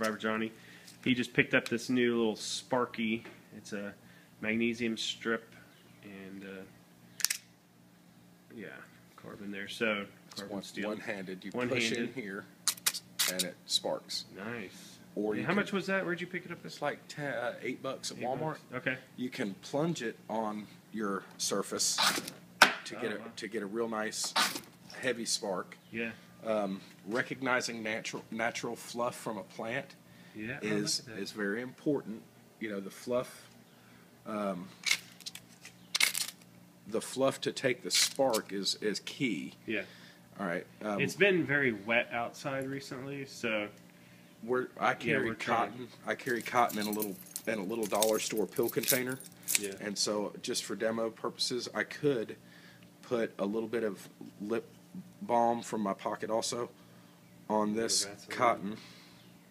Survivor Johnny. He just picked up this new little Sparkie. It's a magnesium strip and yeah, carbon there. So carbon steel. One-handed. You push in here, and it sparks. Nice. Or how much was that? Where'd you pick it up? It's like $8 at Walmart. Okay. You can plunge it on your surface to get a real nice heavy spark. Yeah. Recognizing natural fluff from a plant is very important. You know, the fluff to take the spark is key. Yeah. All right. It's been very wet outside recently, so I carry cotton. I carry cotton in a little dollar store pill container. Yeah. And so, just for demo purposes, I could put a little bit of lip balm from my pocket also on this cotton.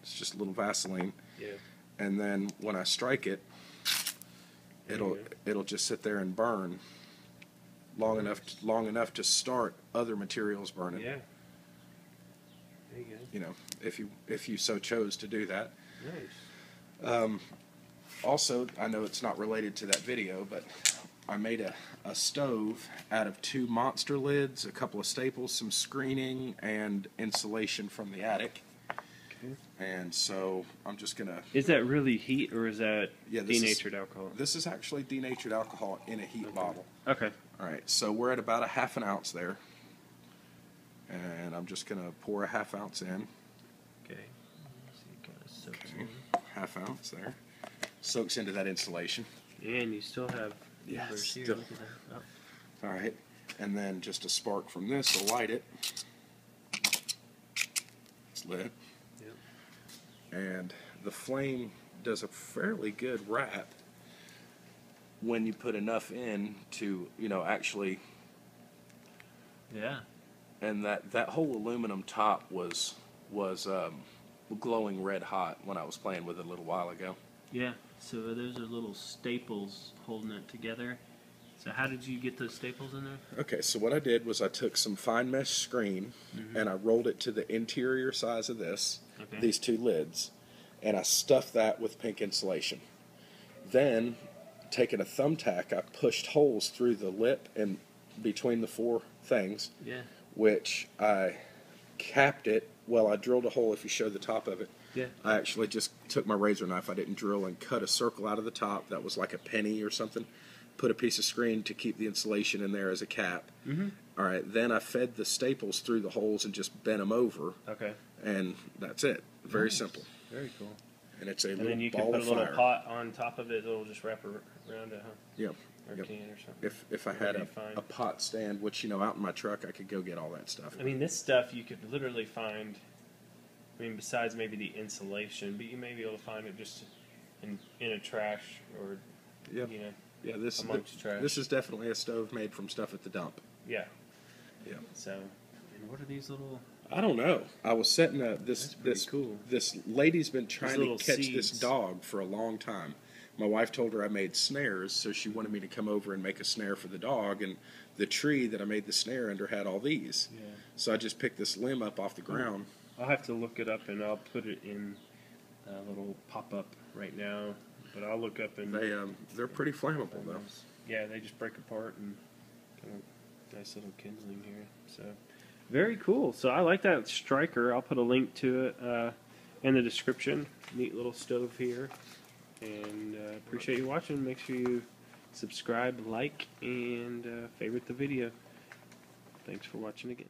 It's just a little Vaseline. Yeah. And then when I strike it, it'll just sit there and burn long enough to start other materials burning. Yeah. There you go. You know, if you so chose to do that. Nice. Also, I know it's not related to that video, but I made a stove out of 2 monster lids, a couple of staples, some screening, and insulation from the attic. Okay. And so I'm just gonna. Is that really heat, or is that denatured alcohol? This is actually denatured alcohol in a heat bottle. Okay. All right. So we're at about a ½ an ounce there, and I'm just gonna pour a ½ ounce in. Okay. Okay. ½ ounce there. Soaks into that insulation. And you still have here. Still. Look at that. Oh. All right. And then just a spark from this will light it. It's lit. Yep. And the flame does a fairly good wrap when you put enough in to, actually. Yeah. And that whole aluminum top was glowing red hot when I was playing with it a little while ago. Yeah. So those are little staples holding it together. So how did you get those staples in there? Okay, so what I did was I took some fine mesh screen and I rolled it to the interior size of these 2 lids, and I stuffed that with pink insulation. Then, taking a thumbtack, I pushed holes through the lip and between the 4 things, which I capped it. Well, I drilled a hole if you show the top of it. Yeah. I actually just took my razor knife, I didn't drill, and cut a circle out of the top that was like a penny or something. Put a piece of screen to keep the insulation in there as a cap. All right, then I fed the staples through the holes and just bent them over. Okay. And that's it. Very simple. Very cool. And it's a and little then you ball can put of a little fire. pot on top of it. It'll just wrap around it, huh? Yeah. Or can or something. If I had a pot stand, which out in my truck, I could go get all that stuff. I mean, this stuff you could literally find. I mean, besides maybe the insulation, but you may be able to find it just in a trash or amongst trash. This is definitely a stove made from stuff at the dump. Yeah. Yeah. So, and what are these little? I don't know. I was setting this cool. This lady's been trying to catch seeds. this dog for a long time. My wife told her I made snares, so she wanted me to come over and make a snare for the dog. And the tree that I made the snare under had all these. Yeah. So I just picked this limb up off the ground. I'll have to look it up, and I'll put it in a little pop-up right now. But I'll look up and they're pretty flammable though. Yeah, they just break apart and kind of nice little kindling here. So very cool. So I like that striker. I'll put a link to it in the description. Neat little stove here. And appreciate you watching. Make sure you subscribe, like, and favorite the video. Thanks for watching again.